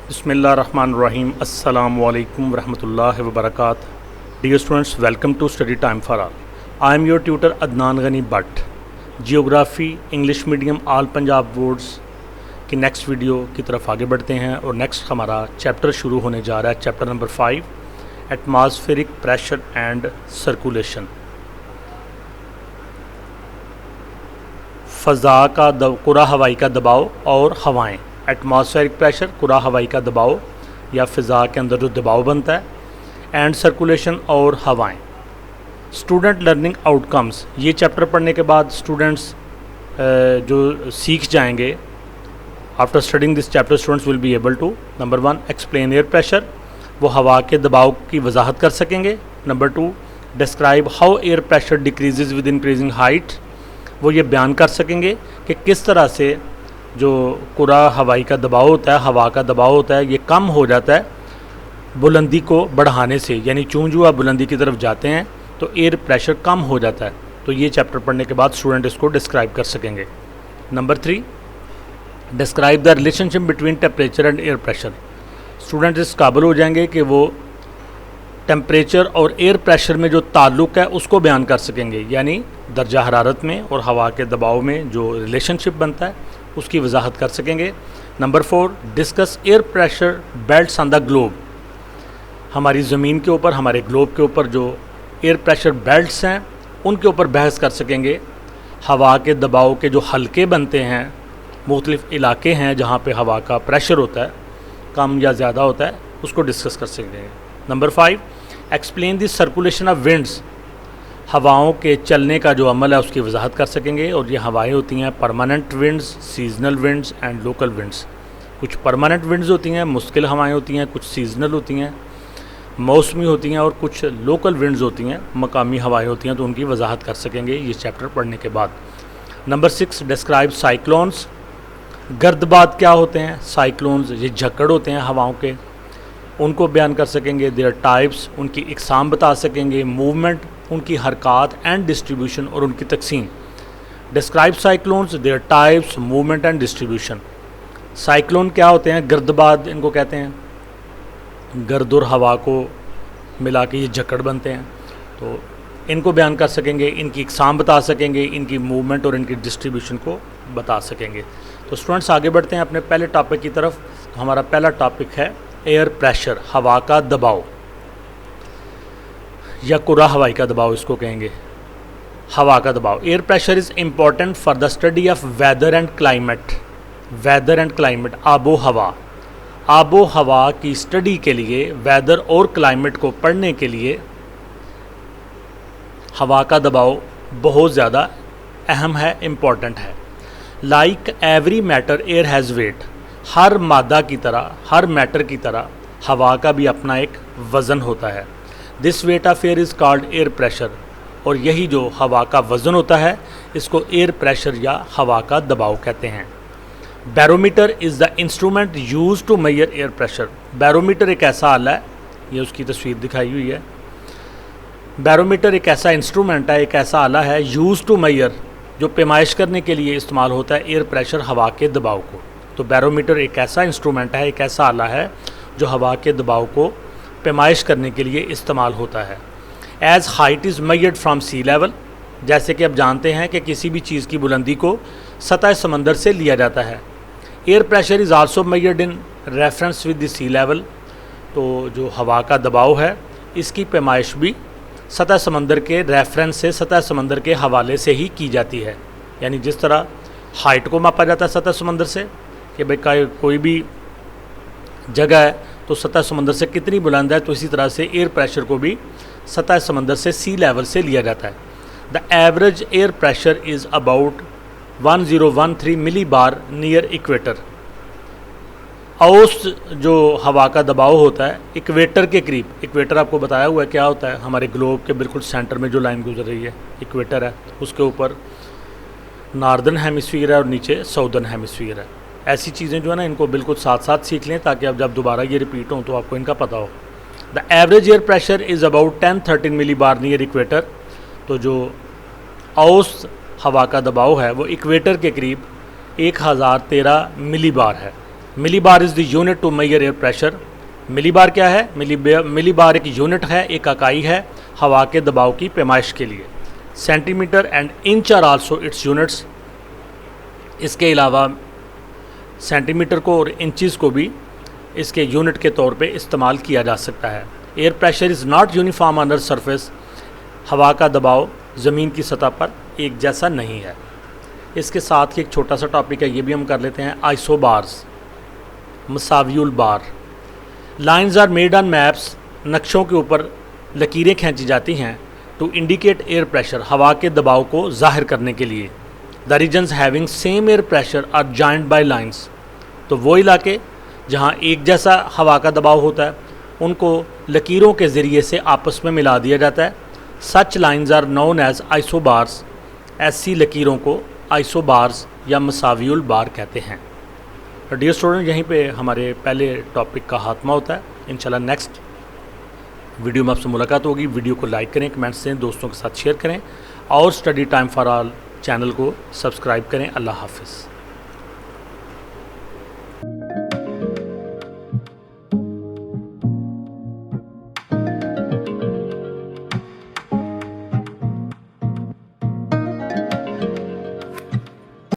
बिस्मिल्लाहिर्रहमानिर्रहीम अस्सलामु अलैकुम वरहमतुल्लाहि वबरकातुहू। Dear students, welcome to study time for all. I am your tutor Adnan Ghani Bhatt. Geography English medium all Punjab boards की नेक्स्ट वीडियो की तरफ आगे बढ़ते हैं और नेक्स्ट हमारा चैप्टर शुरू होने जा रहा है, chapter number 5, atmospheric pressure and circulation. फ़ज़ा का कुरा हवाई का दबाव और हवाएं। एटमॉस्फेरिक प्रेशर, कुरा हवाई का दबाव या फ़िज़ा के अंदर जो दबाव बनता है, एंड सर्कुलेशन और हवाएं। स्टूडेंट लर्निंग आउटकम्स, ये चैप्टर पढ़ने के बाद स्टूडेंट्स जो सीख जाएंगे, after studying this chapter students will be able to number 1 explain air pressure, वो हवा के दबाव की वजाहत कर सकेंगे। Number 2 describe how air pressure decreases with increasing height, वो ये बयान कर सकेंगे कि किस तरह से जो कुरा हवाई का दबाव होता है, हवा का दबाव होता है, ये कम हो जाता है बुलंदी को बढ़ाने से, यानी चूँ जो आप बुलंदी की तरफ जाते हैं तो एयर प्रेशर कम हो जाता है। तो ये चैप्टर पढ़ने के बाद स्टूडेंट इसको डिस्क्राइब कर सकेंगे। Number 3 describe the relationship between temperature and air pressure, student इस काबिल हो जाएंगे कि वो टेम्परेचर और एयर प्रेशर में जो ताल्लुक़ है उसको बयान कर सकेंगे, यानी दर्जा हरारत में और हवा के दबाव में जो रिलेशनशिप बनता है उसकी वजाहत कर सकेंगे। Number 4 discuss air pressure belts on the globe, हमारी ज़मीन के ऊपर, हमारे ग्लोब के ऊपर जो एयर प्रेशर बेल्ट्स हैं उनके ऊपर बहस कर सकेंगे। हवा के दबाव के जो हल्के बनते हैं, मुख्तलिफ़ इलाके हैं जहाँ पे हवा का प्रेशर होता है, कम या ज़्यादा होता है, उसको डिस्कस कर सकेंगे। Number 5 explain the circulation of winds, हवाओं के चलने का जो अमल है उसकी वजाहत कर सकेंगे। और ये हवाएं होती हैं permanent winds, seasonal winds and local winds. कुछ परमानेंट विंड्स होती हैं, मुश्किल हवाएं होती हैं, कुछ सीजनल होती हैं, मौसमी होती हैं, और कुछ लोकल विंड्स होती हैं, मकामी हवाएं होती हैं, तो उनकी वजाहत कर सकेंगे ये चैप्टर पढ़ने के बाद। नंबर 6 डिस्क्राइब साइक्लोन्स, गर्दबात क्या होते हैं। साइक्लोन्स ये झक्कड़ होते हैं हवाओं के, उनको बयान कर सकेंगे। देयर टाइप्स, उनकी इकसाम बता सकेंगे। मूवमेंट, उनकी हरकत एंड डिस्ट्रीब्यूशन और उनकी तकसीम। Describe cyclones, there types, movement and distribution. Cyclone क्या होते हैं, गर्दबात इनको कहते हैं, गर्द और हवा को मिला के ये झक्कड़ बनते हैं, तो इनको बयान कर सकेंगे, इनकी इकसाम बता सकेंगे, इनकी मूवमेंट और इनकी डिस्ट्रीब्यूशन को बता सकेंगे। तो स्टूडेंट्स आगे बढ़ते हैं अपने पहले टॉपिक की तरफ। तो हमारा पहला टॉपिक है एयर प्रेशर, हवा का दबाव या कुरा हवाई का दबाव इसको कहेंगे, हवा का दबाव। Air pressure is important for the study of weather and climate. Weather and climate, आबो हवा, आबो हवा की स्टडी के लिए, वेदर और क्लाइमेट को पढ़ने के लिए हवा का दबाव बहुत ज़्यादा अहम है, इम्पॉर्टेंट है। Like every matter air has weight, हर मादा की तरह, हर मैटर की तरह हवा का भी अपना एक वज़न होता है। This weight of air is called air pressure, और यही जो हवा का वज़न होता है इसको एयर प्रेशर या हवा का दबाव कहते हैं। Barometer is the instrument use to measure air pressure. Barometer एक ऐसा आला है, ये उसकी तस्वीर दिखाई हुई है। बैरोमीटर एक ऐसा इंस्ट्रूमेंट है, एक ऐसा आला है यूज टू मेजर, जो पैमाइश करने के लिए इस्तेमाल होता है एयर प्रेशर, हवा के दबाव को। तो बैरोमीटर एक ऐसा इंस्ट्रूमेंट है, एक ऐसा आला है जो हवा के दबाव को पैमाइश करने के लिए इस्तेमाल होता है। As height is measured from sea level, जैसे कि आप जानते हैं कि किसी भी चीज़ की बुलंदी को सतह समंदर से लिया जाता है। Air pressure is also measured in reference with the sea level, तो जो हवा का दबाव है इसकी पैमाइश भी सतह समंदर के रेफरेंस से, सतह समंदर के हवाले से ही की जाती है। यानी जिस तरह हाइट को मापा जाता है सतह समंदर से, कि भाई कोई भी जगह है तो सतह समंदर से कितनी बुलंद है, तो इसी तरह से एयर प्रेशर को भी सतह समंदर से, सी लेवल से लिया जाता है। The average air pressure is about 1013 millibar near equator. औसत जो हवा का दबाव होता है इक्वेटर के करीब, इक्वेटर आपको बताया हुआ है क्या होता है, हमारे ग्लोब के बिल्कुल सेंटर में जो लाइन गुजर रही है इक्वेटर है, उसके ऊपर नॉर्दर्न हेमिस्फीयर है और नीचे साउदर्न हेमिस्फीयर है। ऐसी चीज़ें जो है ना, इनको बिल्कुल साथ साथ सीख लें ताकि अब जब दोबारा ये रिपीट हो तो आपको इनका पता हो। The average air pressure is about 1013 millibar near equator, तो जो औसत हवा का दबाव है वो इक्वेटर के करीब 1013 मिली बार है। Millibar is the unit to measure air pressure. Millibar क्या है? मिली बार एक यूनिट है, एक इकाई है हवा के दबाव की पैमाइश के लिए। Centimetre and inch are also its units. इसके अलावा सेंटीमीटर को और इंचज़ को भी इसके यूनिट के तौर पे इस्तेमाल किया जा सकता है। Air pressure is not uniform on earth surface. हवा का दबाव ज़मीन की सतह पर एक जैसा नहीं है। इसके साथ ही एक छोटा सा टॉपिक है, ये भी हम कर लेते हैं। आइसोबार्स, मसावियुल बार। Lines are made on maps. नक्शों के ऊपर लकीरें खींची जाती हैं टू इंडिकेट एयर प्रेशर, हवा के दबाव को जाहिर करने के लिए। The regions having same air pressure are joined by lines. तो वो इलाके जहाँ एक जैसा हवा का दबाव होता है उनको लकीरों के ज़रिए से आपस में मिला दिया जाता है। Such lines are known as isobars. ऐसी लकीरों को आइसोबार्स या मसावियुल बार कहते हैं। डियर स्टूडेंट, यहीं पे हमारे पहले टॉपिक का खात्मा होता है। इंशाल्लाह नेक्स्ट वीडियो में आपसे मुलाकात होगी। वीडियो को लाइक करें, कमेंट्स दें, दोस्तों के साथ शेयर करें और study time for all channel को सब्सक्राइब करें। अल्लाह हाफिज़।